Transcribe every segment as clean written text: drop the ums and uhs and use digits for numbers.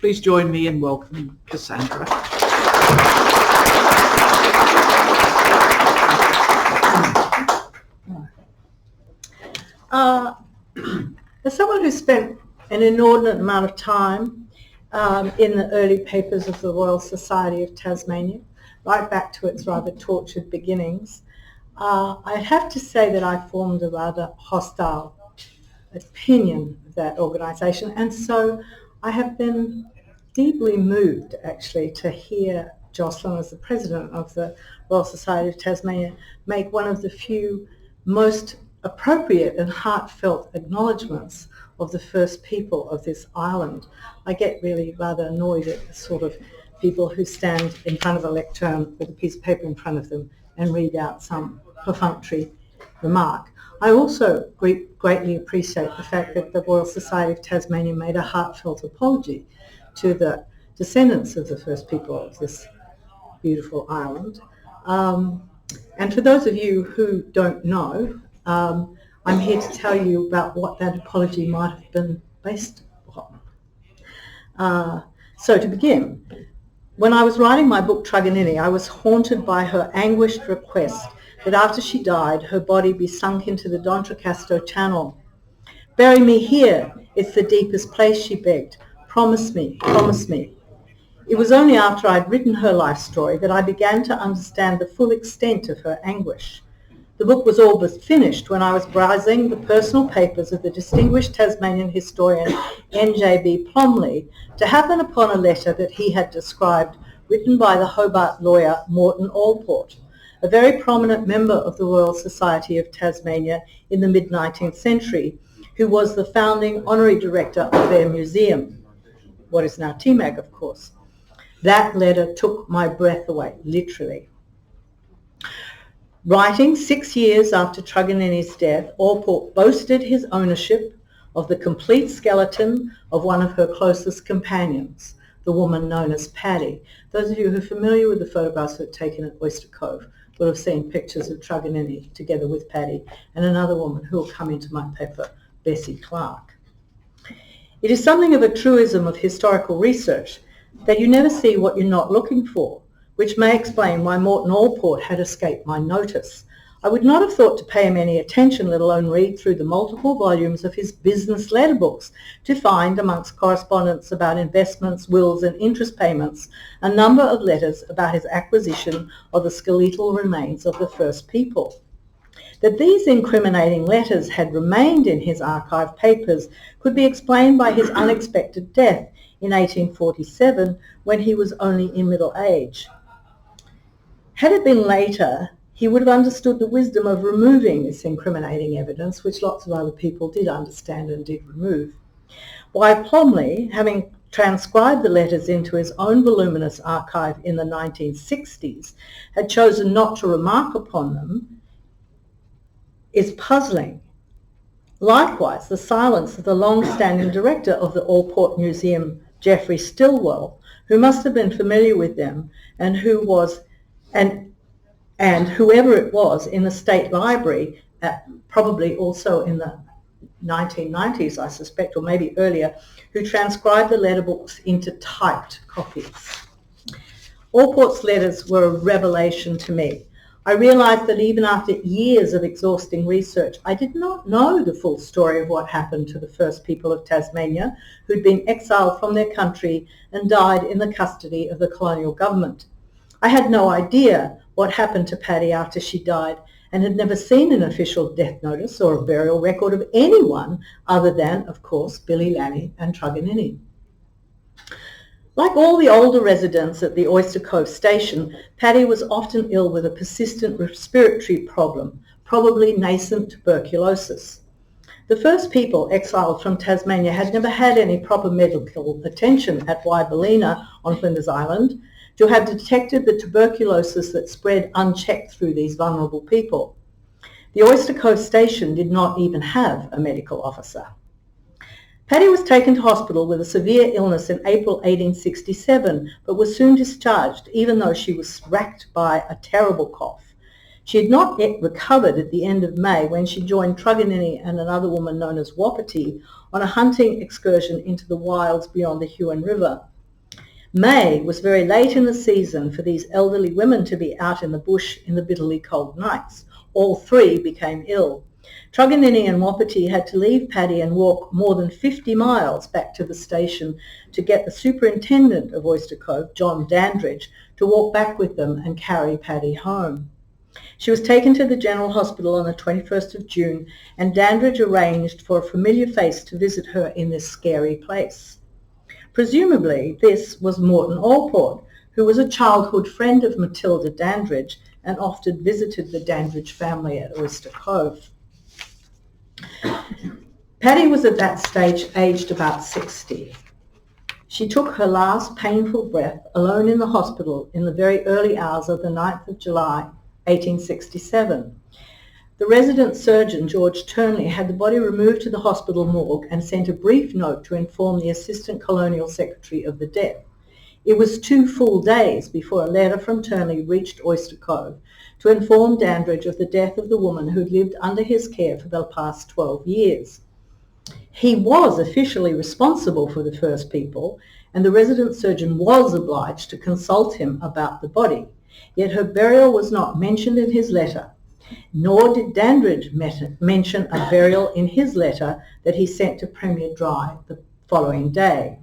Please join me in welcoming Cassandra. As someone who spent an inordinate amount of time in the early papers of the Royal Society of Tasmania, right back to its rather tortured beginnings, I have to say that I formed a rather hostile opinion of that organisation, and so I have been deeply moved actually to hear Jocelyn, as the president of the Royal Society of Tasmania, make one of the few most appropriate and heartfelt acknowledgements of the first people of this island. I get really rather annoyed at the sort of people who stand in front of a lectern with a piece of paper in front of them and read out some perfunctory remark. I also greatly appreciate the fact that the Royal Society of Tasmania made a heartfelt apology to the descendants of the first people of this beautiful island. And for those of you who don't know, I'm here to tell you about what that apology might have been based upon. So to begin, when I was writing my book Truganini, I was haunted by her anguished request that after she died, her body be sunk into the D'Entrecasteaux Channel. "Bury me here, it's the deepest place," she begged. "Promise me, promise me." It was only after I'd written her life story that I began to understand the full extent of her anguish. The book was all but finished when I was browsing the personal papers of the distinguished Tasmanian historian N.J.B. Plomley to happen upon a letter that he had described, written by the Hobart lawyer Morton Allport, a very prominent member of the Royal Society of Tasmania in the mid-19th century, who was the founding honorary director of their museum, what is now TMAG, of course. That letter took my breath away, literally. Writing 6 years after Truganini's death, Allport boasted his ownership of the complete skeleton of one of her closest companions, the woman known as Paddy. Those of you who are familiar with the photographs that were taken at Oyster Cove will have seen pictures of Truganini together with Paddy and another woman who will come into my paper, Bessie Clark. It is something of a truism of historical research that you never see what you're not looking for, which may explain why Morton Allport had escaped my notice. I would not have thought to pay him any attention, let alone read through the multiple volumes of his business letterbooks to find, amongst correspondence about investments, wills and interest payments, a number of letters about his acquisition of the skeletal remains of the first people. That these incriminating letters had remained in his archive papers could be explained by his unexpected death in 1847, when he was only in middle age. Had it been later, he would have understood the wisdom of removing this incriminating evidence, which lots of other people did understand and did remove. Why Plomley, having transcribed the letters into his own voluminous archive in the 1960s, had chosen not to remark upon them is puzzling. Likewise, the silence of the long-standing director of the Allport Museum, Geoffrey Stillwell, who must have been familiar with them and who was and whoever it was in the State Library, probably also in the 1990s, I suspect, or maybe earlier, who transcribed the letterbooks into typed copies. Allport's letters were a revelation to me. I realised that even after years of exhausting research, I did not know the full story of what happened to the first people of Tasmania, who'd been exiled from their country and died in the custody of the colonial government. I had no idea what happened to Paddy after she died and had never seen an official death notice or a burial record of anyone other than, of course, Billy Lanny and Truganini. Like all the older residents at the Oyster Cove station, Paddy was often ill with a persistent respiratory problem, probably nascent tuberculosis. The first people exiled from Tasmania had never had any proper medical attention at Wyballina on Flinders Island to have detected the tuberculosis that spread unchecked through these vulnerable people. The Oyster Cove station did not even have a medical officer. Paddy was taken to hospital with a severe illness in April 1867, but was soon discharged, even though she was racked by a terrible cough. She had not yet recovered at the end of May when she joined Truganini and another woman known as Wapiti on a hunting excursion into the wilds beyond the Huon River. May was very late in the season for these elderly women to be out in the bush in the bitterly cold nights. All three became ill. Truganini and Wapiti had to leave Paddy and walk more than 50 miles back to the station to get the superintendent of Oyster Cove, John Dandridge, to walk back with them and carry Paddy home. She was taken to the General Hospital on the 21st of June, and Dandridge arranged for a familiar face to visit her in this scary place. Presumably, this was Morton Allport, who was a childhood friend of Matilda Dandridge and often visited the Dandridge family at Oyster Cove. Paddy was at that stage aged about 60. She took her last painful breath alone in the hospital in the very early hours of the 9th of July, 1867. The resident surgeon, George Turnley, had the body removed to the hospital morgue and sent a brief note to inform the Assistant Colonial Secretary of the death. It was 2 full days before a letter from Turnley reached Oyster Cove to inform Dandridge of the death of the woman who'd lived under his care for the past 12 years. He was officially responsible for the First People, and the resident surgeon was obliged to consult him about the body, yet her burial was not mentioned in his letter, nor did Dandridge mention a burial in his letter that he sent to Premier Dry the following day.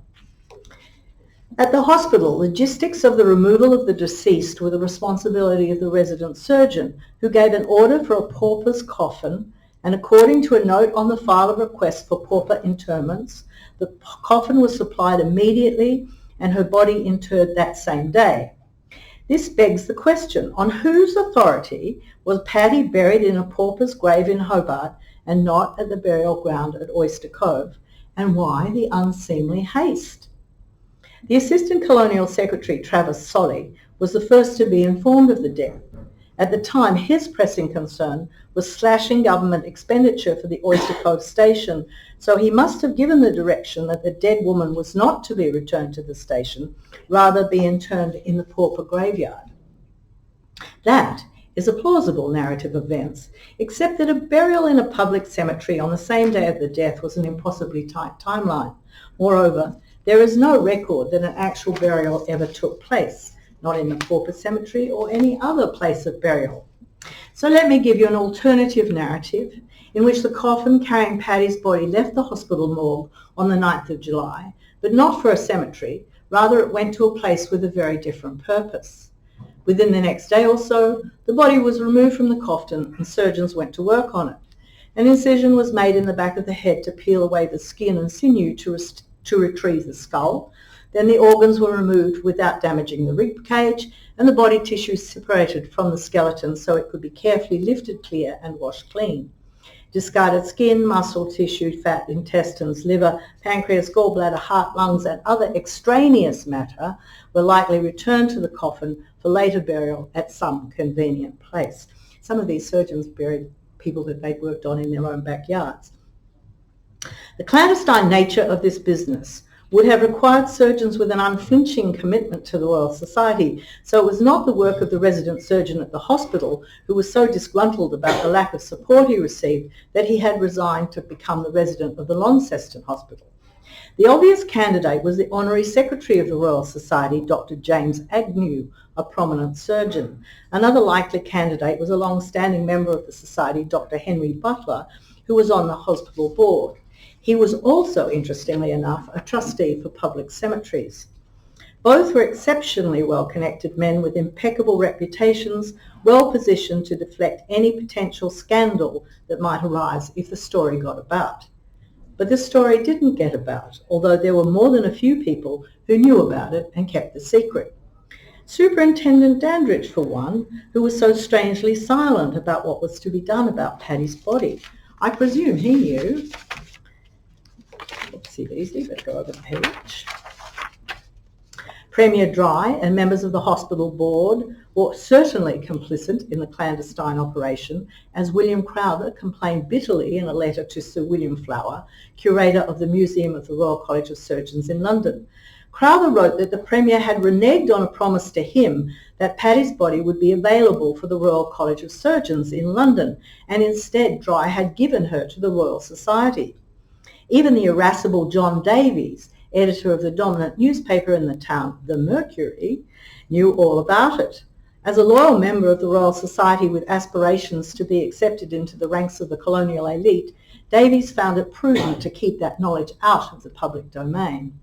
At the hospital, logistics of the removal of the deceased were the responsibility of the resident surgeon, who gave an order for a pauper's coffin, and according to a note on the file of request for pauper interments, the coffin was supplied immediately and her body interred that same day. This begs the question, on whose authority was Paddy buried in a pauper's grave in Hobart and not at the burial ground at Oyster Cove, and why the unseemly haste? The Assistant Colonial Secretary, Travis Solly, was the first to be informed of the death. At the time, his pressing concern was slashing government expenditure for the Oyster Cove station, so he must have given the direction that the dead woman was not to be returned to the station, rather be interned in the pauper graveyard. That is a plausible narrative of events, except that a burial in a public cemetery on the same day of the death was an impossibly tight timeline. Moreover, there is no record that an actual burial ever took place, not in the pauper cemetery or any other place of burial. So let me give you an alternative narrative in which the coffin carrying Paddy's body left the hospital morgue on the 9th of July, but not for a cemetery, rather it went to a place with a very different purpose. Within the next day or so, the body was removed from the coffin and surgeons went to work on it. An incision was made in the back of the head to peel away the skin and sinew to retrieve the skull. Then the organs were removed without damaging the rib cage, and the body tissue separated from the skeleton so it could be carefully lifted clear and washed clean. Discarded skin, muscle, tissue, fat, intestines, liver, pancreas, gallbladder, heart, lungs, and other extraneous matter were likely returned to the coffin for later burial at some convenient place. Some of these surgeons buried people that they'd worked on in their own backyards. The clandestine nature of this business would have required surgeons with an unflinching commitment to the Royal Society, so it was not the work of the resident surgeon at the hospital, who was so disgruntled about the lack of support he received that he had resigned to become the resident of the Launceston Hospital. The obvious candidate was the Honorary Secretary of the Royal Society, Dr. James Agnew, a prominent surgeon. Another likely candidate was a long-standing member of the Society, Dr. Henry Butler, who was on the hospital board. He was also, interestingly enough, a trustee for public cemeteries. Both were exceptionally well-connected men with impeccable reputations, well-positioned to deflect any potential scandal that might arise if the story got about. But the story didn't get about, although there were more than a few people who knew about it and kept the secret. Superintendent Dandridge, for one, who was so strangely silent about what was to be done about Paddy's body. I presume he knew. Oopsie daisy, better go over the page. Premier Dry and members of the hospital board were certainly complicit in the clandestine operation, as William Crowther complained bitterly in a letter to Sir William Flower, curator of the Museum of the Royal College of Surgeons in London. Crowther wrote that the Premier had reneged on a promise to him that Paddy's body would be available for the Royal College of Surgeons in London, and instead Dry had given her to the Royal Society. Even the irascible John Davies, editor of the dominant newspaper in the town, the Mercury, knew all about it. As a loyal member of the Royal Society with aspirations to be accepted into the ranks of the colonial elite, Davies found it prudent to keep that knowledge out of the public domain.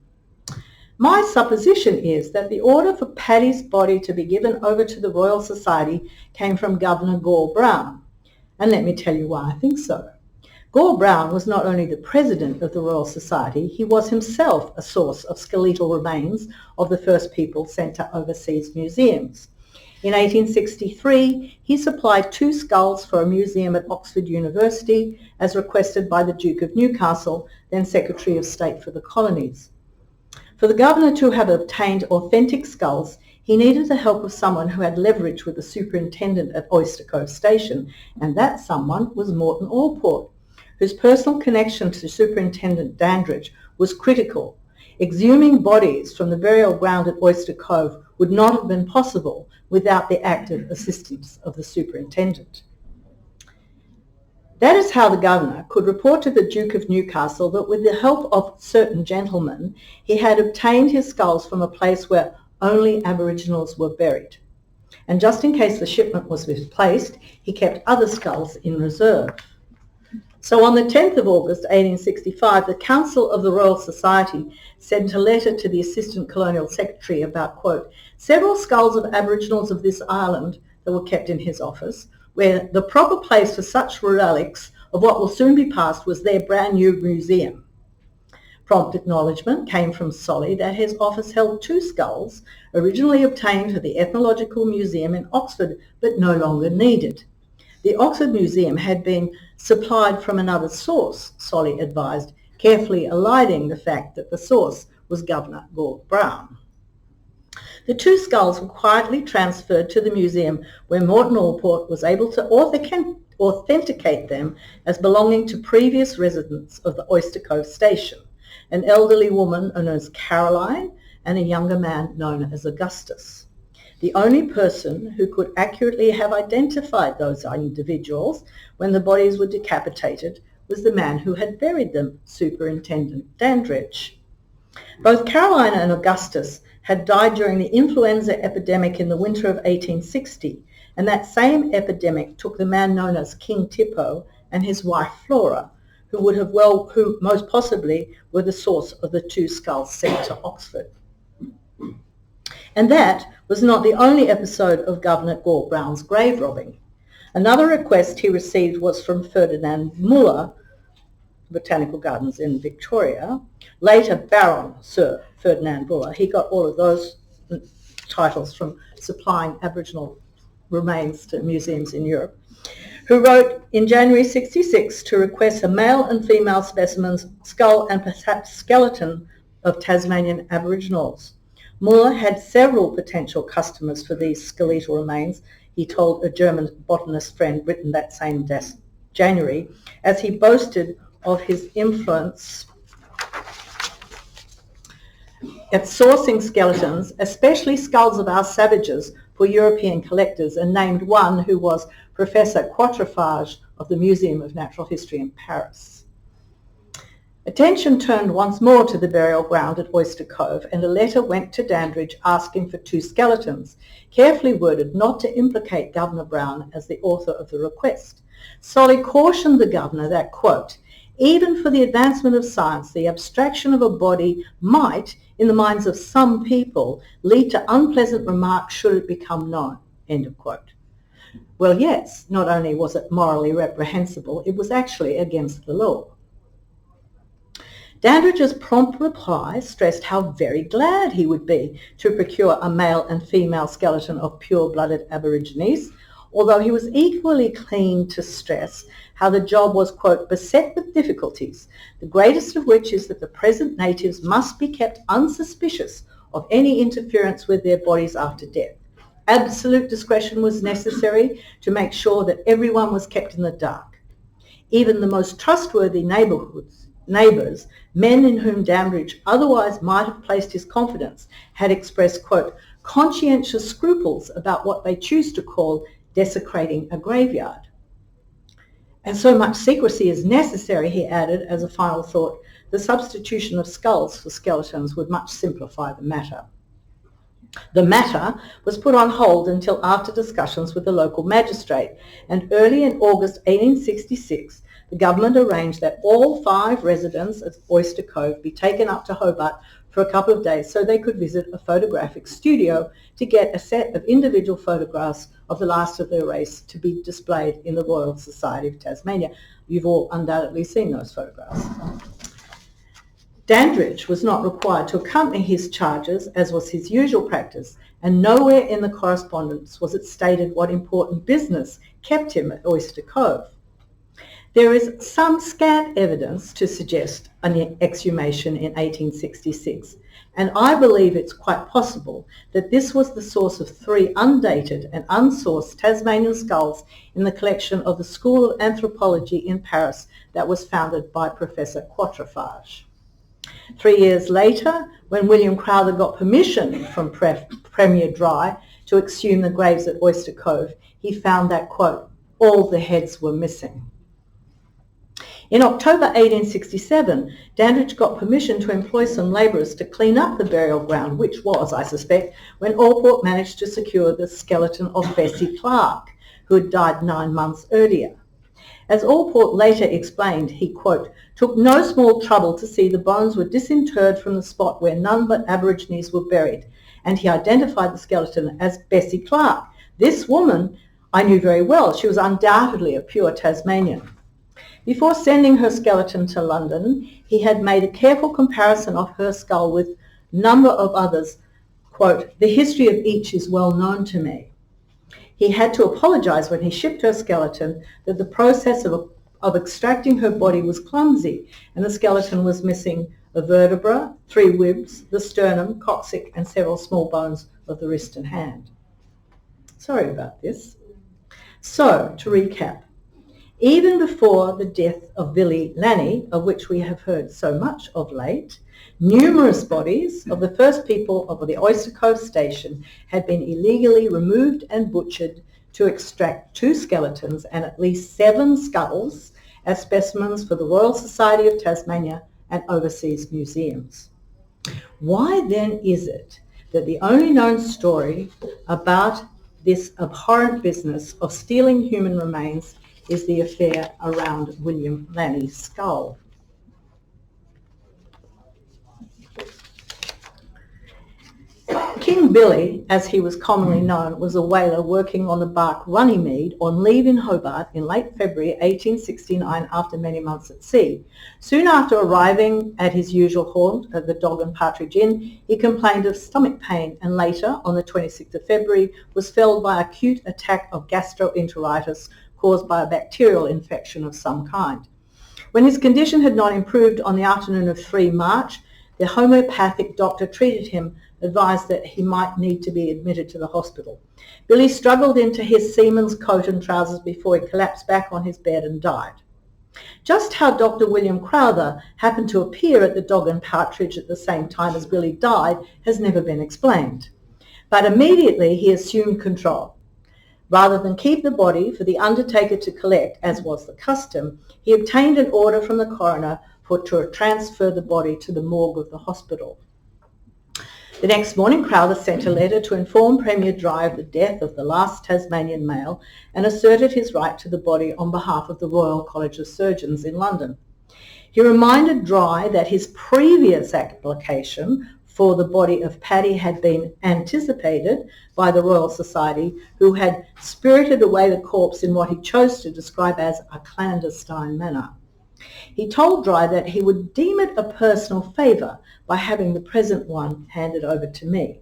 My supposition is that the order for Paddy's body to be given over to the Royal Society came from Governor Gore Brown. And let me tell you why I think so. Gore Brown was not only the president of the Royal Society, he was himself a source of skeletal remains of the first people sent to overseas museums. In 1863, he supplied 2 skulls for a museum at Oxford University, as requested by the Duke of Newcastle, then Secretary of State for the Colonies. For the governor to have obtained authentic skulls, he needed the help of someone who had leverage with the superintendent at Oyster Cove Station, and that someone was Morton Allport, whose personal connection to Superintendent Dandridge was critical. Exhuming bodies from the burial ground at Oyster Cove would not have been possible without the active assistance of the superintendent. That is how the governor could report to the Duke of Newcastle that with the help of certain gentlemen, he had obtained his skulls from a place where only Aboriginals were buried. And just in case the shipment was misplaced, he kept other skulls in reserve. So on the 10th of August 1865, the Council of the Royal Society sent a letter to the Assistant Colonial Secretary about, quote, several skulls of Aboriginals of this island that were kept in his office, where the proper place for such relics of what will soon be past was their brand new museum. Prompt acknowledgement came from Solly that his office held 2 skulls originally obtained for the Ethnological Museum in Oxford, but no longer needed. The Oxford Museum had been supplied from another source, Solly advised, carefully eliding the fact that the source was Governor Gore Brown. The 2 skulls were quietly transferred to the museum, where Morton Allport was able to authenticate them as belonging to previous residents of the Oyster Cove Station, an elderly woman known as Caroline and a younger man known as Augustus. The only person who could accurately have identified those individuals when the bodies were decapitated was the man who had buried them, Superintendent Dandridge. Both Caroline and Augustus had died during the influenza epidemic in the winter of 1860, and that same epidemic took the man known as King Tippo and his wife Flora, who most possibly were the source of the 2 skulls sent to Oxford. And that was not the only episode of Governor Gore Brown's grave robbing. Another request he received was from Ferdinand Muller, Botanical Gardens in Victoria, later Baron Sir Ferdinand Muller. He got all of those titles from supplying Aboriginal remains to museums in Europe, who wrote in January 1966 to request a male and female specimens, skull and perhaps skeleton of Tasmanian Aboriginals. Muller had several potential customers for these skeletal remains, he told a German botanist friend written that same January, as he boasted of his influence at sourcing skeletons, especially skulls of our savages, for European collectors, and named one who was Professor Quatrefages of the Museum of Natural History in Paris. Attention turned once more to the burial ground at Oyster Cove, and a letter went to Dandridge asking for 2 skeletons, carefully worded not to implicate Governor Brown as the author of the request. Solly cautioned the governor that, quote, even for the advancement of science, the abstraction of a body might, in the minds of some people, lead to unpleasant remarks should it become known, end of quote. Well, yes, not only was it morally reprehensible, it was actually against the law. Dandridge's prompt reply stressed how very glad he would be to procure a male and female skeleton of pure-blooded Aborigines, although he was equally keen to stress how the job was, quote, beset with difficulties, the greatest of which is that the present natives must be kept unsuspicious of any interference with their bodies after death. Absolute discretion was necessary to make sure that everyone was kept in the dark. Even the most trustworthy neighbours, men in whom Dandridge otherwise might have placed his confidence, had expressed, quote, conscientious scruples about what they choose to call desecrating a graveyard. And so much secrecy is necessary, he added as a final thought, the substitution of skulls for skeletons would much simplify the matter. The matter was put on hold until after discussions with the local magistrate, and early in August 1866, the government arranged that all 5 residents at Oyster Cove be taken up to Hobart for a couple of days so they could visit a photographic studio to get a set of individual photographs of the last of their race to be displayed in the Royal Society of Tasmania. You've all undoubtedly seen those photographs. Dandridge was not required to accompany his charges, as was his usual practice, and nowhere in the correspondence was it stated what important business kept him at Oyster Cove. There is some scant evidence to suggest an exhumation in 1866, and I believe it's quite possible that this was the source of 3 undated and unsourced Tasmanian skulls in the collection of the School of Anthropology in Paris that was founded by Professor Quatrefages. 3 years later, when William Crowther got permission from Premier Dry to exhume the graves at Oyster Cove, he found that, quote, all the heads were missing. In October 1867, Dandridge got permission to employ some labourers to clean up the burial ground, which was, I suspect, when Allport managed to secure the skeleton of Bessie Clark, who had died 9 months earlier. As Allport later explained, he, quote, took no small trouble to see the bones were disinterred from the spot where none but Aborigines were buried, and he identified the skeleton as Bessie Clark. This woman I knew very well. She was undoubtedly a pure Tasmanian. Before sending her skeleton to London, he had made a careful comparison of her skull with a number of others. Quote, the history of each is well known to me. He had to apologise when he shipped her skeleton that the process of extracting her body was clumsy, and the skeleton was missing a vertebra, 3 ribs, the sternum, coccyx, and several small bones of the wrist and hand. Sorry about this. So, to recap, even before the death of Billy Lanny, of which we have heard so much of late, numerous bodies of the first people of the Oyster Cove station had been illegally removed and butchered to extract 2 skeletons and at least 7 skulls as specimens for the Royal Society of Tasmania and overseas museums. Why then is it that the only known story about this abhorrent business of stealing human remains is the affair around William Lanny's skull? King Billy, as he was commonly known, was a whaler working on the barque Runnymede on leave in Hobart in late February 1869 after many months at sea. Soon after arriving at his usual haunt at the Dog and Partridge Inn, he complained of stomach pain and later, on the 26th of February, was felled by an acute attack of gastroenteritis caused by a bacterial infection of some kind. When his condition had not improved on the afternoon of 3 March, the homeopathic doctor treated him, advised that he might need to be admitted to the hospital. Billy struggled into his seaman's coat and trousers before he collapsed back on his bed and died. Just how Dr. William Crowther happened to appear at the Dog and Partridge at the same time as Billy died has never been explained. But immediately he assumed control. Rather than keep the body for the undertaker to collect, as was the custom, he obtained an order from the coroner to transfer the body to the morgue of the hospital. The next morning, Crowther sent a letter to inform Premier Dry of the death of the last Tasmanian male and asserted his right to the body on behalf of the Royal College of Surgeons in London. He reminded Dry that his previous application for the body of Paddy had been anticipated by the Royal Society, who had spirited away the corpse in what he chose to describe as a clandestine manner. He told Dry that he would deem it a personal favour by having the present one handed over to me.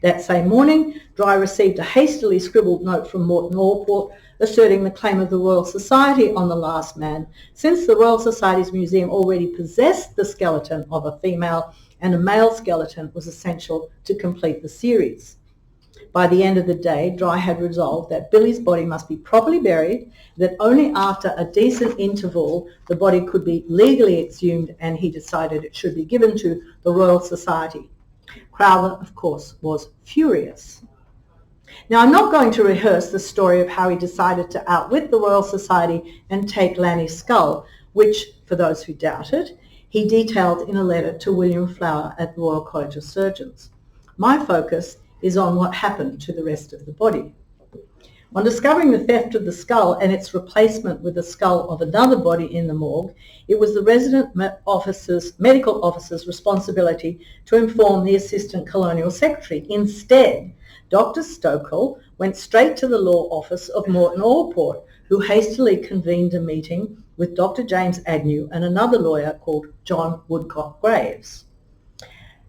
That same morning, Dry received a hastily scribbled note from Morton Allport asserting the claim of the Royal Society on the last man, since the Royal Society's museum already possessed the skeleton of a female and a male skeleton was essential to complete the series. By the end of the day, Dry had resolved that Billy's body must be properly buried, that only after a decent interval the body could be legally exhumed, and he decided it should be given to the Royal Society. Crowther, of course, was furious. Now, I'm not going to rehearse the story of how he decided to outwit the Royal Society and take Lanny's skull, which, for those who doubt it, he detailed in a letter to William Flower at the Royal College of Surgeons. My focus is on what happened to the rest of the body. On discovering the theft of the skull and its replacement with the skull of another body in the morgue, it was the resident medical officer's responsibility to inform the Assistant Colonial Secretary. Instead, Dr. Stokel went straight to the law office of Morton Allport, who hastily convened a meeting with Dr. James Agnew and another lawyer called John Woodcock Graves.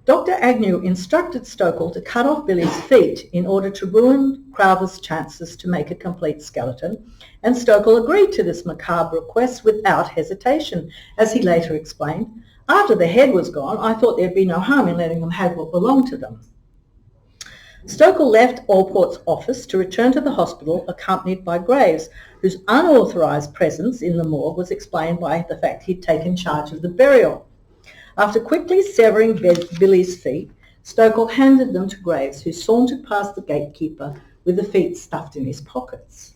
Dr. Agnew instructed Stokel to cut off Billy's feet in order to ruin Crowther's chances to make a complete skeleton, and Stokel agreed to this macabre request without hesitation. As he later explained, "After the head was gone, I thought there'd be no harm in letting them have what belonged to them." Stokel left Allport's office to return to the hospital accompanied by Graves, whose unauthorised presence in the morgue was explained by the fact he'd taken charge of the burial. After quickly severing Billy's feet, Stokel handed them to Graves, who sauntered past the gatekeeper with the feet stuffed in his pockets.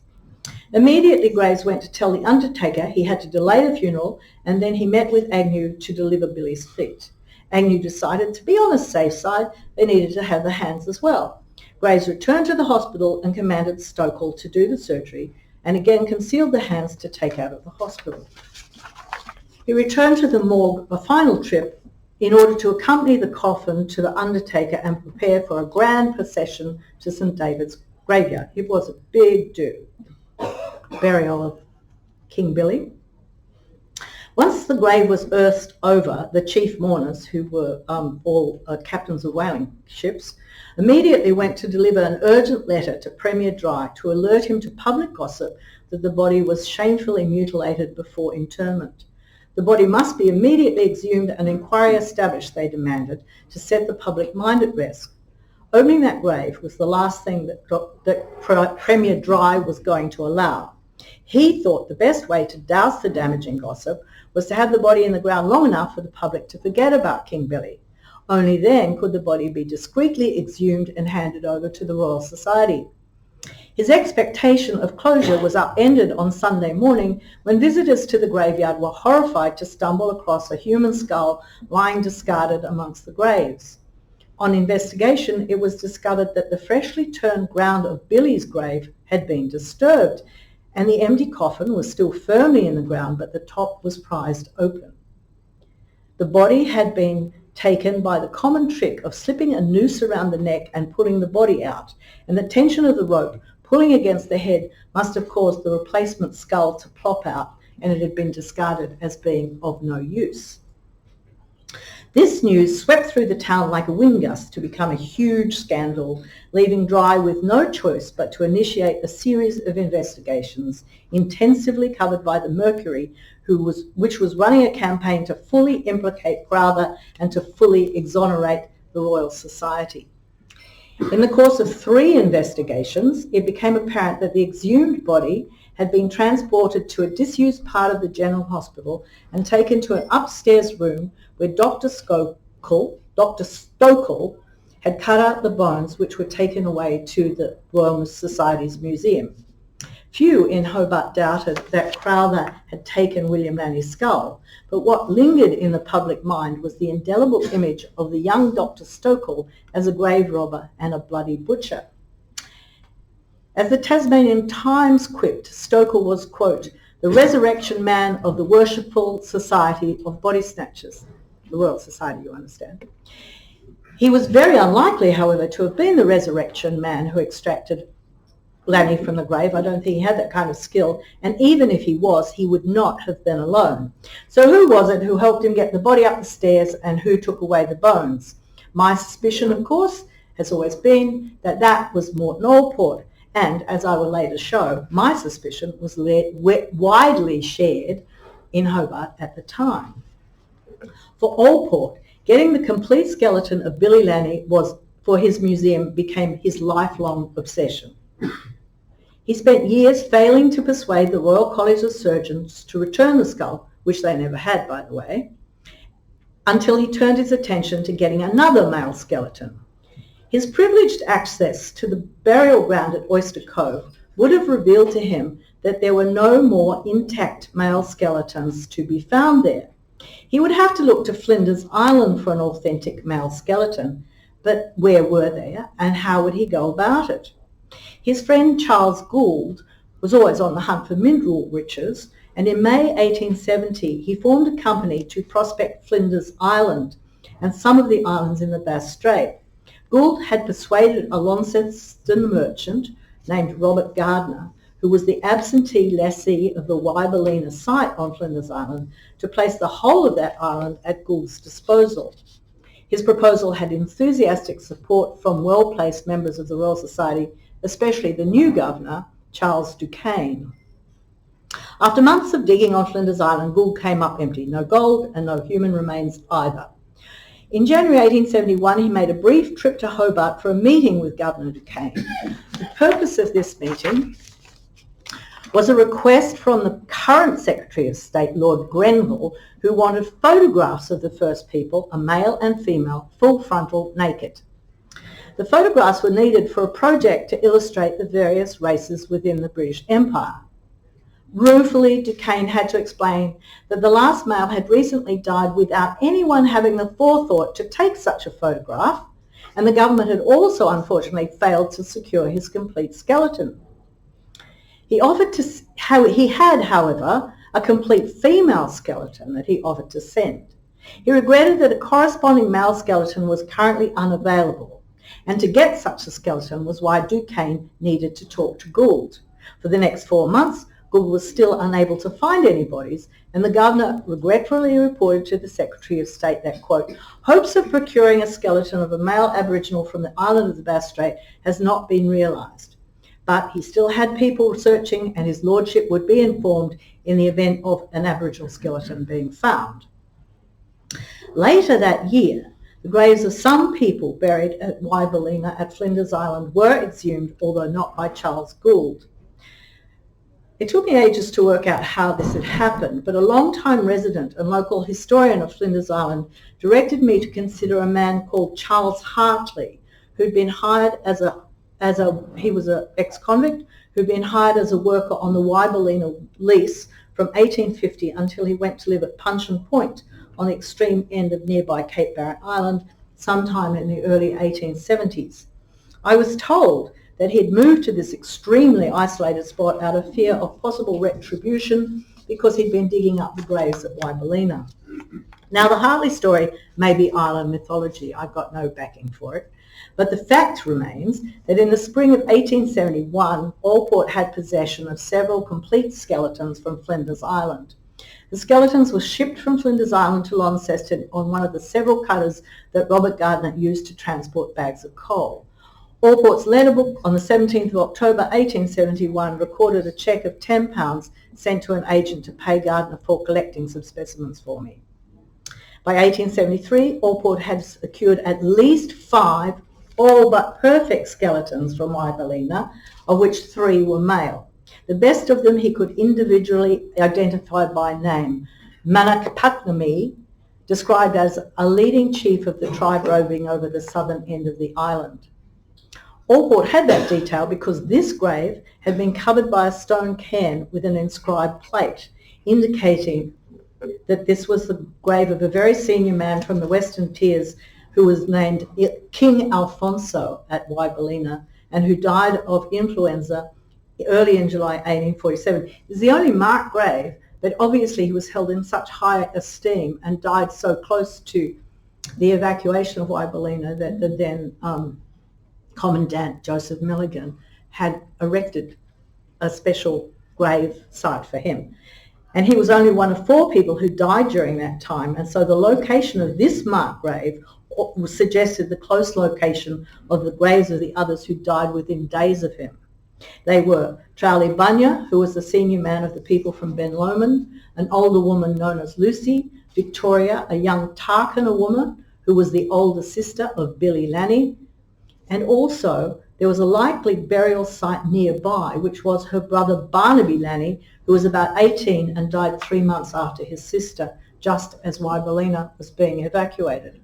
Immediately, Graves went to tell the undertaker he had to delay the funeral, and then he met with Agnew to deliver Billy's feet. Agnew decided to be on the safe side, they needed to have the hands as well. Graves returned to the hospital and commanded Stokel to do the surgery, and again concealed the hands to take out of the hospital. He returned to the morgue a final trip in order to accompany the coffin to the undertaker and prepare for a grand procession to St. David's graveyard. It was a big do. Burial of King Billy. Once the grave was earthed over, the chief mourners, who were all captains of whaling ships, immediately went to deliver an urgent letter to Premier Dry to alert him to public gossip that the body was shamefully mutilated before interment. The body must be immediately exhumed and inquiry established, they demanded, to set the public mind at rest. Opening that grave was the last thing that Premier Dry was going to allow. He thought the best way to douse the damaging gossip was to have the body in the ground long enough for the public to forget about King Billy. Only then could the body be discreetly exhumed and handed over to the Royal Society. His expectation of closure was upended on Sunday morning when visitors to the graveyard were horrified to stumble across a human skull lying discarded amongst the graves. On investigation, it was discovered that the freshly turned ground of Billy's grave had been disturbed, and the empty coffin was still firmly in the ground, but the top was prized open. The body had been taken by the common trick of slipping a noose around the neck and pulling the body out, and the tension of the rope pulling against the head must have caused the replacement skull to plop out, and it had been discarded as being of no use. This news swept through the town like a wind gust to become a huge scandal, leaving Dry with no choice but to initiate a series of investigations intensively covered by the Mercury, which was running a campaign to fully implicate Crowther and to fully exonerate the Royal Society. In the course of 3 investigations, it became apparent that the exhumed body had been transported to a disused part of the General Hospital and taken to an upstairs room where Dr. Stokel had cut out the bones which were taken away to the Royal Society's museum. Few in Hobart doubted that Crowther had taken William Lanny's skull, but what lingered in the public mind was the indelible image of the young Dr. Stokel as a grave robber and a bloody butcher. As the Tasmanian Times quipped, Stokel was, quote, the resurrection man of the Worshipful Society of Body Snatchers, the Royal Society, you understand. He was very unlikely, however, to have been the resurrection man who extracted Lanny from the grave. I don't think he had that kind of skill, and even if he was, he would not have been alone. So who was it who helped him get the body up the stairs and who took away the bones? My suspicion, of course, has always been that that was Morton Allport, and as I will later show, my suspicion was widely shared in Hobart at the time. For Allport, getting the complete skeleton of Billy Lanny for his museum became his lifelong obsession. He spent years failing to persuade the Royal College of Surgeons to return the skull, which they never had, by the way, until he turned his attention to getting another male skeleton. His privileged access to the burial ground at Oyster Cove would have revealed to him that there were no more intact male skeletons to be found there. He would have to look to Flinders Island for an authentic male skeleton, but where were they and how would he go about it? His friend Charles Gould was always on the hunt for mineral riches, and in May 1870 he formed a company to prospect Flinders Island and some of the islands in the Bass Strait. Gould had persuaded a Launceston merchant named Robert Gardner, who was the absentee lessee of the Wyberlina site on Flinders Island, to place the whole of that island at Gould's disposal. His proposal had enthusiastic support from well-placed members of the Royal Society, especially the new governor, Charles Duquesne. After months of digging on Flinders Island, Gould came up empty, no gold and no human remains either. In January 1871, he made a brief trip to Hobart for a meeting with Governor Duquesne. The purpose of this meeting was a request from the current Secretary of State, Lord Grenville, who wanted photographs of the first people, a male and female, full frontal, naked. The photographs were needed for a project to illustrate the various races within the British Empire. Ruefully, Duquesne had to explain that the last male had recently died without anyone having the forethought to take such a photograph, and the government had also unfortunately failed to secure his complete skeleton. He had, however, a complete female skeleton that he offered to send. He regretted that a corresponding male skeleton was currently unavailable, and to get such a skeleton was why Duquesne needed to talk to Gould. For the next 4 months, Gould was still unable to find any bodies, and the governor regretfully reported to the Secretary of State that, quote, hopes of procuring a skeleton of a male Aboriginal from the island of the Bass Strait has not been realised. But he still had people searching, and his lordship would be informed in the event of an Aboriginal skeleton being found. Later that year, the graves of some people buried at Wyberlina at Flinders Island were exhumed, although not by Charles Gould. It took me ages to work out how this had happened, but a long-time resident and local historian of Flinders Island directed me to consider a man called Charles Hartley, who'd been hired he was an ex-convict who'd been hired as a worker on the Wyberlina lease from 1850 until he went to live at Puncheon Point on the extreme end of nearby Cape Barren Island sometime in the early 1870s. I was told that he'd moved to this extremely isolated spot out of fear of possible retribution because he'd been digging up the graves at Wyberlina. Now, the Hartley story may be island mythology. I've got no backing for it. But the fact remains that in the spring of 1871, Allport had possession of several complete skeletons from Flinders Island. The skeletons were shipped from Flinders Island to Launceston on one of the several cutters that Robert Gardner used to transport bags of coal. Allport's letterbook on the 17th of October 1871 recorded a cheque of £10 sent to an agent to pay Gardner for collecting some specimens for me. By 1873, Allport had secured at least 5 all but perfect skeletons from Wyberlina, of which 3 were male. The best of them he could individually identify by name. Manakapatnami, described as a leading chief of the tribe roving over the southern end of the island. Allport had that detail because this grave had been covered by a stone cairn with an inscribed plate, indicating that this was the grave of a very senior man from the Western Tiers who was named King Alfonso at Wyberlina and who died of influenza early in July 1847. It's the only marked grave, but obviously he was held in such high esteem and died so close to the evacuation of Wyberlina that the then Commandant Joseph Milligan had erected a special grave site for him. And he was only one of 4 people who died during that time, and so the location of this marked grave suggested the close location of the graves of the others who died within days of him. They were Charlie Bunya, who was the senior man of the people from Ben Lomond, an older woman known as Lucy, Victoria, a young Tarkana woman who was the older sister of Billy Lanny, and also there was a likely burial site nearby, which was her brother Barnaby Lanny, who was about 18 and died 3 months after his sister, just as Wyberlina was being evacuated.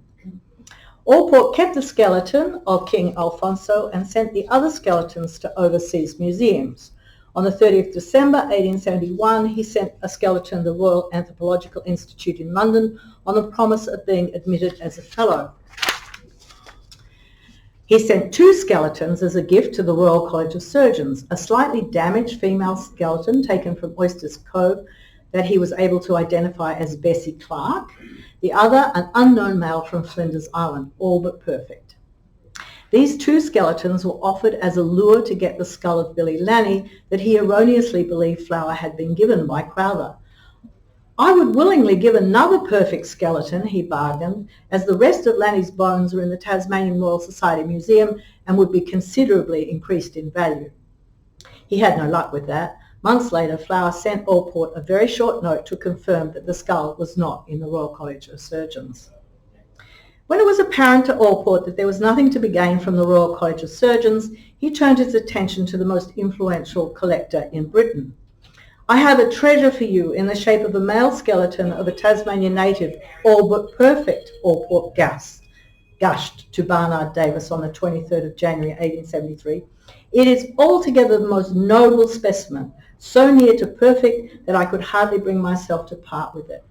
Allport kept the skeleton of King Alfonso and sent the other skeletons to overseas museums. On the 30th of December 1871, he sent a skeleton to the Royal Anthropological Institute in London on the promise of being admitted as a fellow. He sent 2 skeletons as a gift to the Royal College of Surgeons, a slightly damaged female skeleton taken from Oyster's Cove that he was able to identify as Bessie Clark, the other an unknown male from Flinders Island, all but perfect. These 2 skeletons were offered as a lure to get the skull of Billy Lanny that he erroneously believed Flower had been given by Crowther. I would willingly give another perfect skeleton, he bargained, as the rest of Lanny's bones are in the Tasmanian Royal Society Museum and would be considerably increased in value. He had no luck with that. Months later, Flower sent Allport a very short note to confirm that the skull was not in the Royal College of Surgeons. When it was apparent to Allport that there was nothing to be gained from the Royal College of Surgeons, he turned his attention to the most influential collector in Britain. I have a treasure for you in the shape of a male skeleton of a Tasmanian native, all but perfect, Allport gushed to Barnard Davis on the 23rd of January 1873. It is altogether the most noble specimen, so near to perfect that I could hardly bring myself to part with it.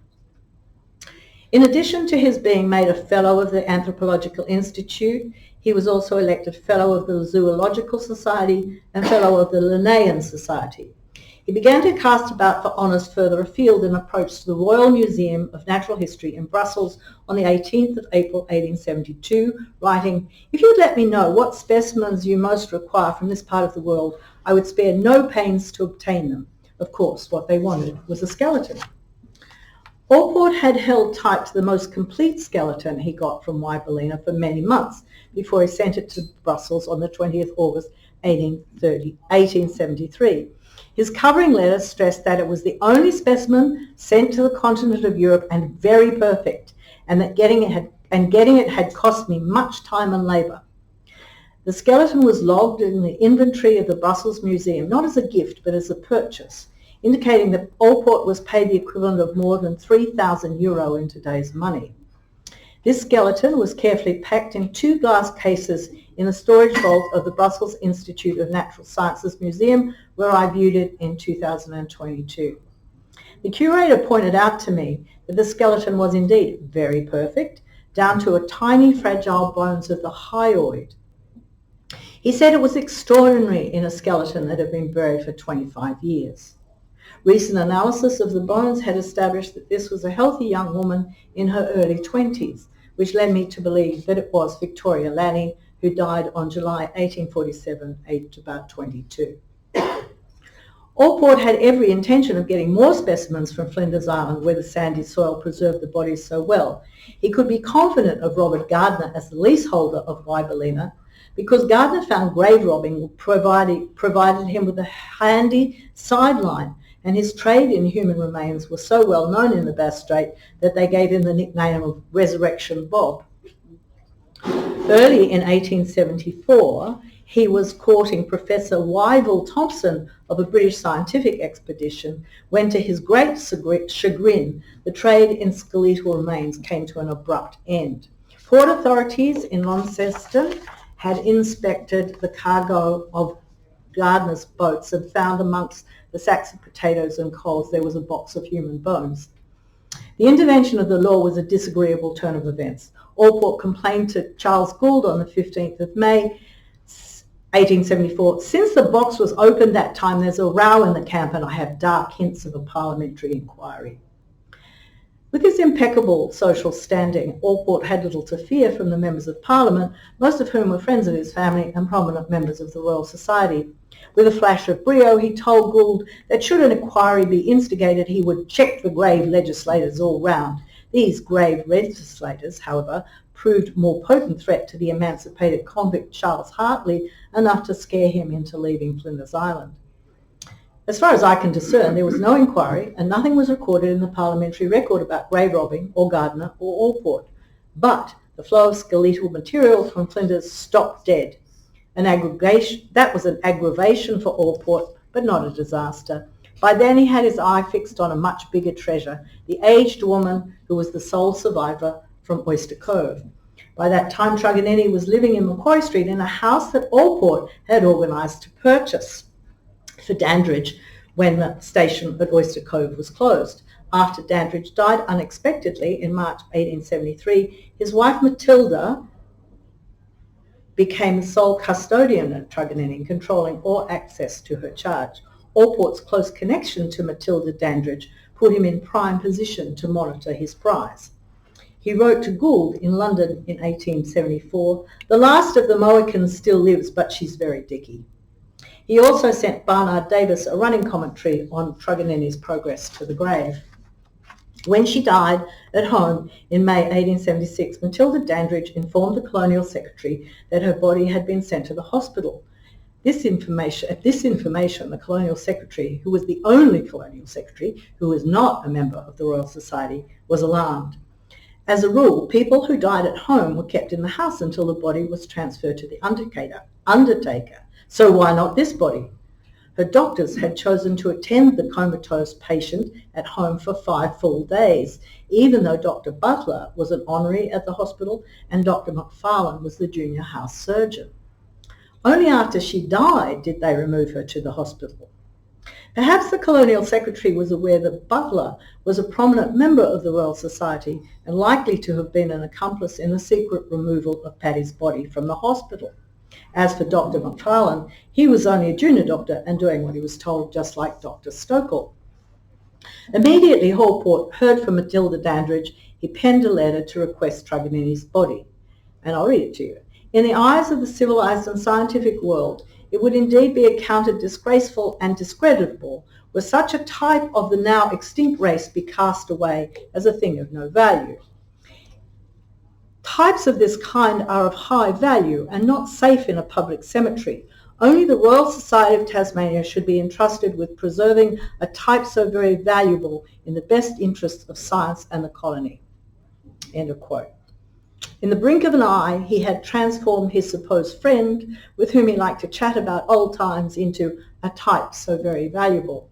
In addition to his being made a Fellow of the Anthropological Institute, he was also elected Fellow of the Zoological Society and Fellow of the Linnaean Society. He began to cast about for honours further afield and approached the Royal Museum of Natural History in Brussels on the 18th of April 1872, writing, "If you'd let me know what specimens you most require from this part of the world, I would spare no pains to obtain them." Of course, what they wanted was a skeleton. Allport had held tight to the most complete skeleton he got from Wyballina for many months before he sent it to Brussels on the 20th August 1873. His covering letter stressed that it was the only specimen sent to the continent of Europe and very perfect, and that getting it had cost me much time and labour. The skeleton was logged in the inventory of the Brussels Museum, not as a gift but as a purchase, indicating that Allport was paid the equivalent of more than €3,000 in today's money. This skeleton was carefully packed in 2 glass cases in the storage vault of the Brussels Institute of Natural Sciences Museum, where I viewed it in 2022. The curator pointed out to me that the skeleton was indeed very perfect, down to a tiny fragile bones of the hyoid. He said it was extraordinary in a skeleton that had been buried for 25 years. Recent analysis of the bones had established that this was a healthy young woman in her early 20s, which led me to believe that it was Victoria Lanny, who died on July 1847, aged about 22. Allport had every intention of getting more specimens from Flinders Island, where the sandy soil preserved the bodies so well. He could be confident of Robert Gardner as the leaseholder of Wyballina, because Gardner found grave robbing provided him with a handy sideline, and his trade in human remains was so well known in the Bass Strait that they gave him the nickname of Resurrection Bob. Early in 1874, he was courting Professor Wyville Thompson of a British scientific expedition when, to his great chagrin, the trade in skeletal remains came to an abrupt end. Port authorities in Launceston had inspected the cargo of Gardner's boats and found amongst the sacks of potatoes and coals there was a box of human bones. The intervention of the law was a disagreeable turn of events. Allport complained to Charles Gould on the 15th of May 1874, "Since the box was opened that time, there's a row in the camp and I have dark hints of a parliamentary inquiry." With his impeccable social standing, Allport had little to fear from the members of Parliament, most of whom were friends of his family and prominent members of the Royal Society. With a flash of brio, he told Gould that should an inquiry be instigated, he would check the grave legislators all round. These grave legislators, however, proved more potent threat to the emancipated convict Charles Hartley, enough to scare him into leaving Flinders Island. As far as I can discern, there was no inquiry and nothing was recorded in the parliamentary record about grave robbing or Gardner or Allport. But the flow of skeletal material from Flinders stopped dead. That was an aggravation for Allport, but not a disaster. By then he had his eye fixed on a much bigger treasure, the aged woman who was the sole survivor from Oyster Cove. By that time, Truganini was living in Macquarie Street in a house that Allport had organised to purchase. for Dandridge when the station at Oyster Cove was closed. After Dandridge died unexpectedly in March 1873, his wife Matilda became the sole custodian at Truganini, controlling all access to her charge. Allport's close connection to Matilda Dandridge put him in prime position to monitor his prize. He wrote to Gould in London in 1874, "The last of the Mohicans still lives, but she's very dicky." He also sent Barnard Davis a running commentary on Truganini's progress to the grave. When she died at home in May 1876, Matilda Dandridge informed the Colonial Secretary that her body had been sent to the hospital. This information, the Colonial Secretary, who was the only Colonial Secretary who was not a member of the Royal Society, was alarmed. As a rule, people who died at home were kept in the house until the body was transferred to the undertaker. So why not this body? Her doctors had chosen to attend the comatose patient at home for 5 full days, even though Dr. Butler was an honorary at the hospital and Dr. McFarlane was the junior house surgeon. Only after she died did they remove her to the hospital. Perhaps the Colonial Secretary was aware that Butler was a prominent member of the Royal Society and likely to have been an accomplice in the secret removal of Paddy's body from the hospital. As for Dr. McFarlane, he was only a junior doctor and doing what he was told, just like Dr. Stokell. Immediately Allport heard from Matilda Dandridge, he penned a letter to request Truganini's body. And I'll read it to you. In the eyes of the civilized and scientific world, it would indeed be accounted disgraceful and discreditable were such a type of the now extinct race be cast away as a thing of no value. Types of this kind are of high value and not safe in a public cemetery. Only the Royal Society of Tasmania should be entrusted with preserving a type so very valuable in the best interests of science and the colony." End of quote. In the blink of an eye, he had transformed his supposed friend, with whom he liked to chat about old times, into a type so very valuable.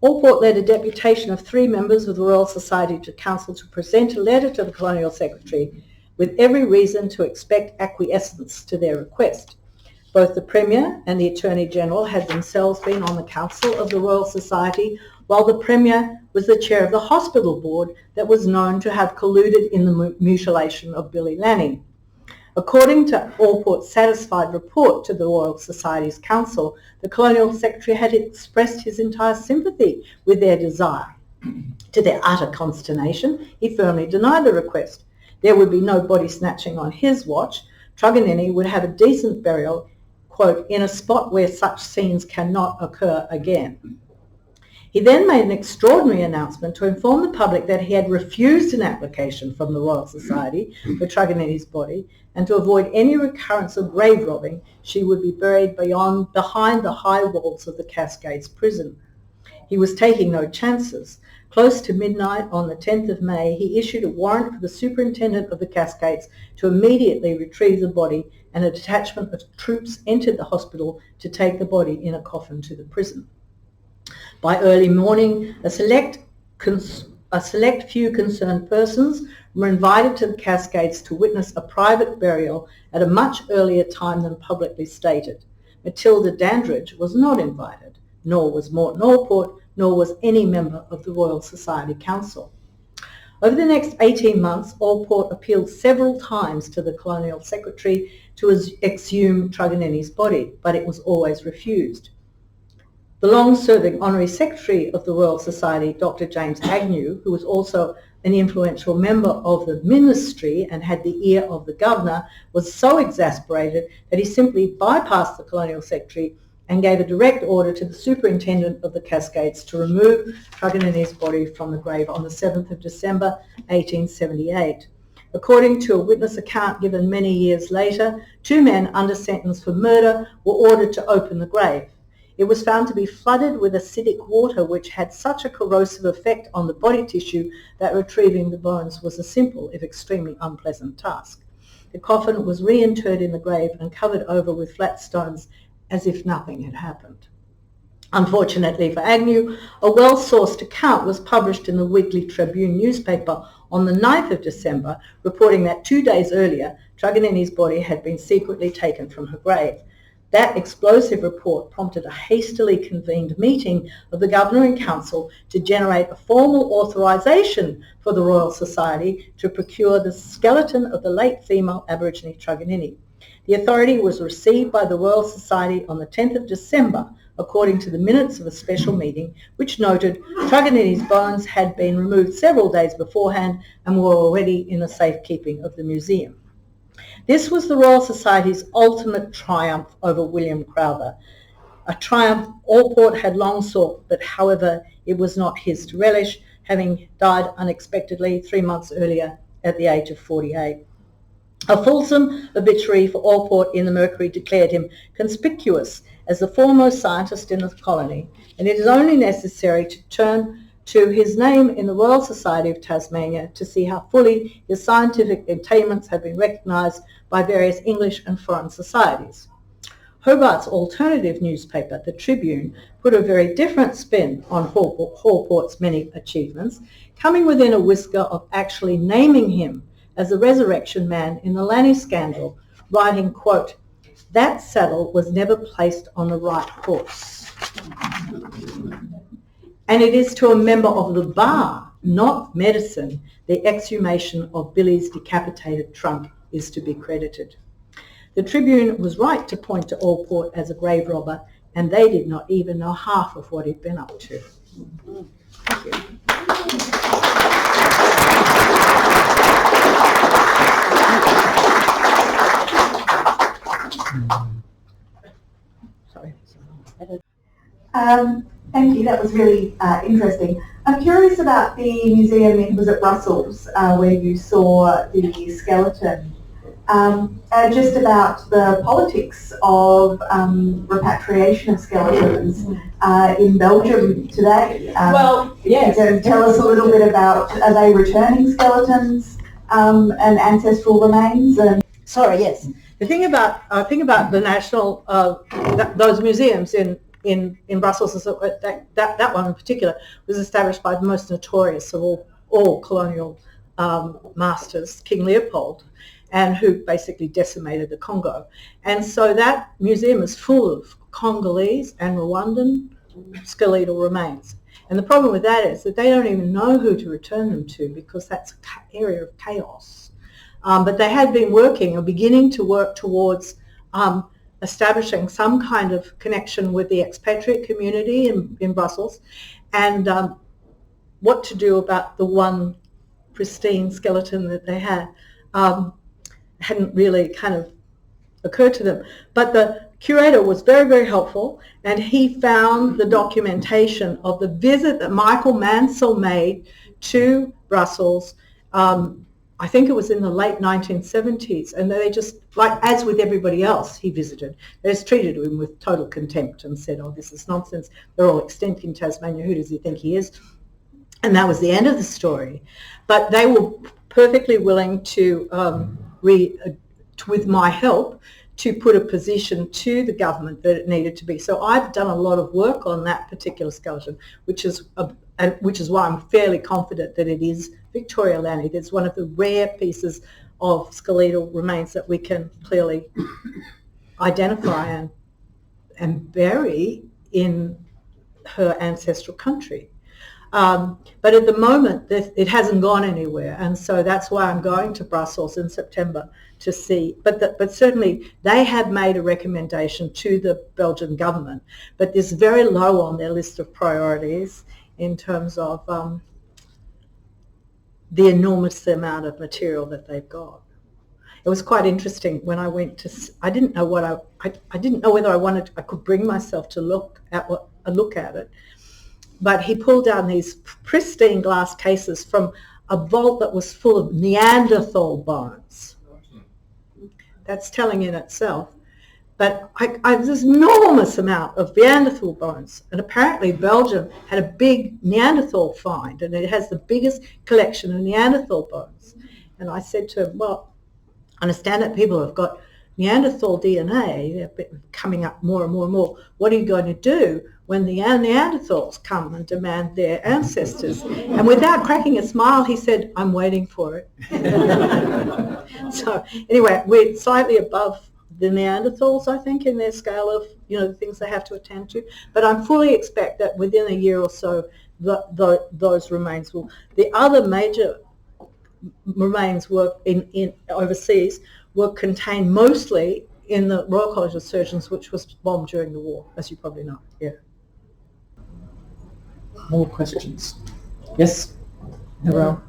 Allport led a deputation of 3 members of the Royal Society to Council to present a letter to the Colonial Secretary with every reason to expect acquiescence to their request. Both the Premier and the Attorney General had themselves been on the Council of the Royal Society, while the Premier was the chair of the hospital board that was known to have colluded in the mutilation of Billy Lanning. According to Allport's satisfied report to the Royal Society's Council, the Colonial Secretary had expressed his entire sympathy with their desire. To their utter consternation, he firmly denied the request. There would be no body snatching on his watch. Truganini would have a decent burial, quote, "in a spot where such scenes cannot occur again." He then made an extraordinary announcement to inform the public that he had refused an application from the Royal Society for Truganini's body, and to avoid any recurrence of grave robbing, she would be buried behind the high walls of the Cascades prison. He was taking no chances. Close to midnight on the 10th of May, he issued a warrant for the superintendent of the Cascades to immediately retrieve the body, and a detachment of troops entered the hospital to take the body in a coffin to the prison. By early morning, a select few concerned persons were invited to the Cascades to witness a private burial at a much earlier time than publicly stated. Matilda Dandridge was not invited, nor was Morton Allport, nor was any member of the Royal Society Council. Over the next 18 months, Allport appealed several times to the Colonial Secretary to exhume Truganini's body, but it was always refused. The long-serving Honorary Secretary of the Royal Society, Dr. James Agnew, who was also an influential member of the ministry and had the ear of the governor, was so exasperated that he simply bypassed the Colonial Secretary and gave a direct order to the superintendent of the Cascades to remove Truganini's body from the grave on the 7th of December 1878. According to a witness account given many years later, 2 men under sentence for murder were ordered to open the grave. It was found to be flooded with acidic water, which had such a corrosive effect on the body tissue that retrieving the bones was a simple, if extremely unpleasant task. The coffin was reinterred in the grave and covered over with flat stones as if nothing had happened. Unfortunately for Agnew, a well-sourced account was published in the Weekly Tribune newspaper on the 9th of December, reporting that 2 days earlier, Truganini's body had been secretly taken from her grave. That explosive report prompted a hastily convened meeting of the Governor and Council to generate a formal authorisation for the Royal Society to procure the skeleton of the late female Aborigine Truganini. The authority was received by the Royal Society on the 10th of December, according to the minutes of a special meeting, which noted Truganini's bones had been removed several days beforehand and were already in the safekeeping of the museum. This was the Royal Society's ultimate triumph over William Crowther, a triumph Allport had long sought, but however it was not his to relish, having died unexpectedly 3 months earlier at the age of 48. A fulsome obituary for Allport in the Mercury declared him conspicuous as the foremost scientist in the colony, and it is only necessary to turn to his name in the Royal Society of Tasmania to see how fully his scientific attainments have been recognised by various English and foreign societies. Hobart's alternative newspaper, The Tribune, put a very different spin on Allport's many achievements, coming within a whisker of actually naming him as the resurrection man in the Lanny scandal, writing, quote, "That saddle was never placed on the right horse." And it is to a member of the bar, not medicine, the exhumation of Billy's decapitated trunk is to be credited. The Tribune was right to point to Allport as a grave robber, and they did not even know half of what he'd been up to. Thank you. Sorry. Thank you, that was really interesting. I'm curious about the museum, was it Brussels, where you saw the skeleton, just about the politics of repatriation of skeletons in Belgium today. Well, yes. Can you tell us a little bit about, are they returning skeletons and ancestral remains? And sorry, yes. The thing about the national those museums in Brussels is that one in particular was established by the most notorious of all colonial masters, King Leopold, and who basically decimated the Congo. And so that museum is full of Congolese and Rwandan skeletal remains. And the problem with that is that they don't even know who to return them to, because that's an area of chaos. But they had been working or beginning to work towards establishing some kind of connection with the expatriate community in Brussels, and what to do about the one pristine skeleton that they had hadn't really kind of occurred to them. But the curator was very, very helpful, and he found the documentation of the visit that Michael Mansell made to Brussels. I think it was in the late 1970s, and they just, like as with everybody else he visited, they just treated him with total contempt and said, oh, this is nonsense, they're all extinct in Tasmania, who does he think he is? And that was the end of the story. But they were perfectly willing to, with my help, to put a position to the government that it needed to be. So I've done a lot of work on that particular skeleton, which is why I'm fairly confident that it is Victoria Lanny. It's one of the rare pieces of skeletal remains that we can clearly identify and bury in her ancestral country. But at the moment, it hasn't gone anywhere, and so that's why I'm going to Brussels in September to see. But certainly they have made a recommendation to the Belgian government, but it's very low on their list of priorities in terms of the enormous amount of material that they've got. It was quite interesting when I went to. I didn't know what I didn't know whether I could bring myself to look at it. But he pulled down these pristine glass cases from a vault that was full of Neanderthal bones. That's telling in itself. But this enormous amount of Neanderthal bones, and apparently Belgium had a big Neanderthal find, and it has the biggest collection of Neanderthal bones. And I said to him, well, I understand that people have got Neanderthal DNA, they're coming up more and more and more. What are you going to do when the Neanderthals come and demand their ancestors? And without cracking a smile, he said, I'm waiting for it. So anyway, we're slightly above the Neanderthals, I think, in their scale of, the things they have to attend to. But I fully expect that within a year or so, those remains will. The other major remains were in overseas were contained mostly in the Royal College of Surgeons, which was bombed during the war, as you probably know. Yeah. More questions? Yes? Narelle?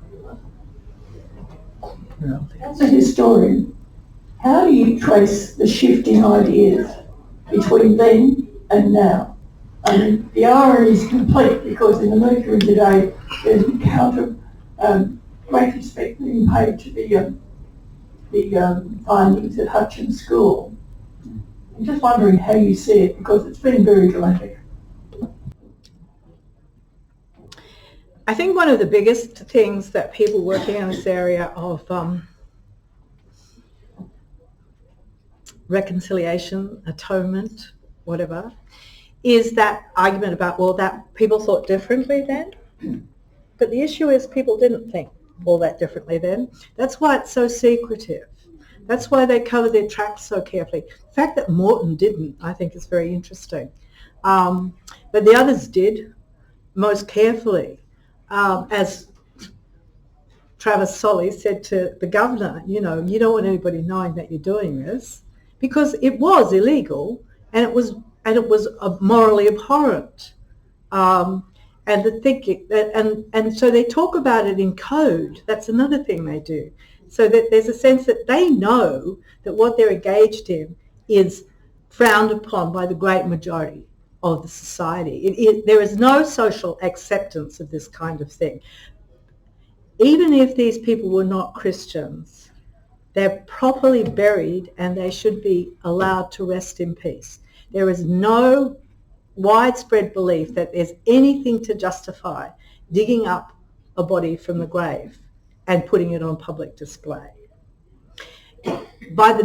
As a historian, how do you trace the shifting ideas between then and now? I mean, the irony is complete because in the Mercury today, there's an account of great respect being paid to the findings at Hutchins School. I'm just wondering how you see it because it's been very dramatic. I think one of the biggest things that people working in this area of reconciliation, atonement, whatever, is that argument about, well, that people thought differently then. But the issue is people didn't think all that differently then. That's why it's so secretive. That's why they cover their tracks so carefully. The fact that Morton didn't, I think, is very interesting. But the others did most carefully. As Travis Solly said to the governor, you don't want anybody knowing that you're doing this, because it was illegal and it was morally abhorrent. And the thinking, and so they talk about it in code. That's another thing they do, so that there's a sense that they know that what they're engaged in is frowned upon by the great majority of the society. There is no social acceptance of this kind of thing. Even if these people were not Christians, they're properly buried and they should be allowed to rest in peace. There is no widespread belief that there's anything to justify digging up a body from the grave and putting it on public display. By the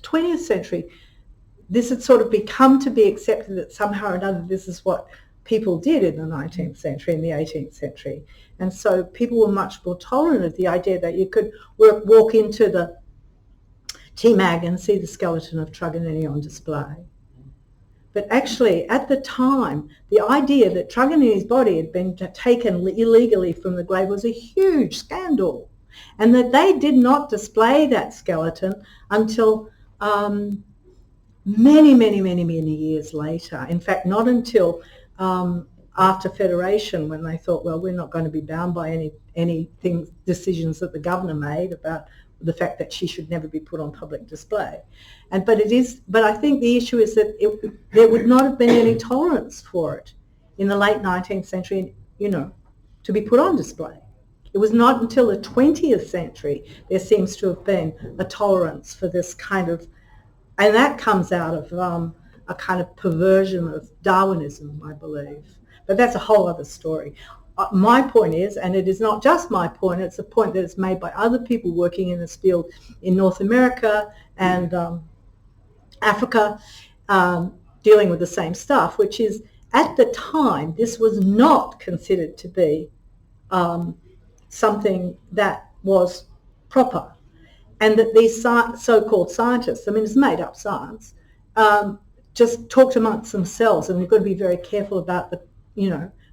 20th century, this had sort of become to be accepted that somehow or another this is what people did in the 19th century and the 18th century. And so people were much more tolerant of the idea that you could walk into the T-Mag and see the skeleton of Truganini on display. But actually, at the time, the idea that Truganini's body had been taken illegally from the grave was a huge scandal, and that they did not display that skeleton until many years later. In fact, not until after Federation, when they thought, well, we're not going to be bound by any decisions that the governor made about the fact that she should never be put on public display. But I think the issue is that there would not have been any tolerance for it in the late 19th century, to be put on display. It was not until the 20th century there seems to have been a tolerance for this kind of, and that comes out of a kind of perversion of Darwinism, I believe. But that's a whole other story. My point is, and it is not just my point, it's a point that is made by other people working in this field in North America and Africa, dealing with the same stuff, which is at the time this was not considered to be something that was proper, and that these so-called scientists, I mean, it's made up science, just talked amongst themselves, and we've got to be very careful about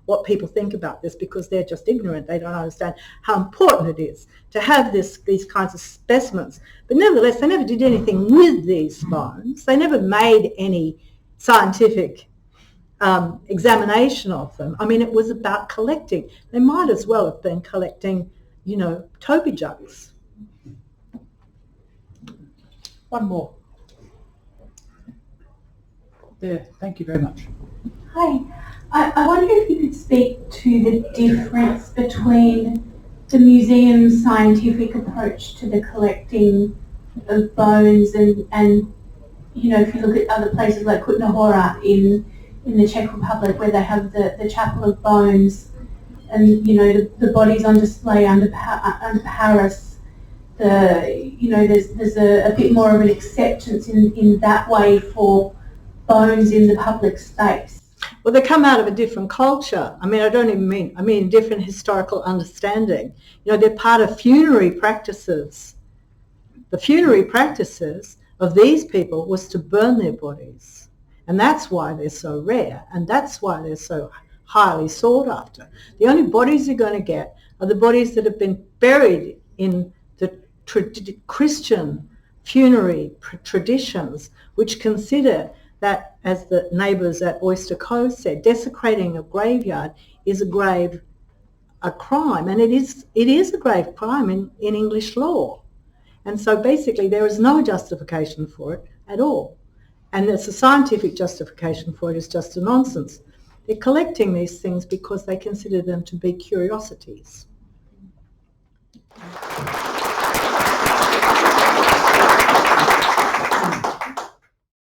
what people think about this, because they're just ignorant. They don't understand how important it is to have these kinds of specimens. But nevertheless, they never did anything with these bones. They never made any scientific examination of them. I mean, it was about collecting. They might as well have been collecting, Toby jugs. One more. There, thank you very much. Hi. I wonder if you could speak to the difference between the museum's scientific approach to the collecting of bones and if you look at other places like Kutna Hora in the Czech Republic, where they have the Chapel of Bones and, the bodies on display under Paris, there's a bit more of an acceptance in that way for bones in the public space. Well, they come out of a different culture. I mean, I mean different historical understanding. They're part of funerary practices. the funerary practices of these people was to burn their bodies. And that's why they're so rare, and that's why they're so highly sought after. The only bodies you're going to get are the bodies that have been buried in the Christian funerary traditions, which consider that, as the neighbours at Oyster Cove said, desecrating a graveyard is a crime, and it is a grave crime in English law. And so basically there is no justification for it at all. And there's a scientific justification for it is just a nonsense. They're collecting these things because they consider them to be curiosities.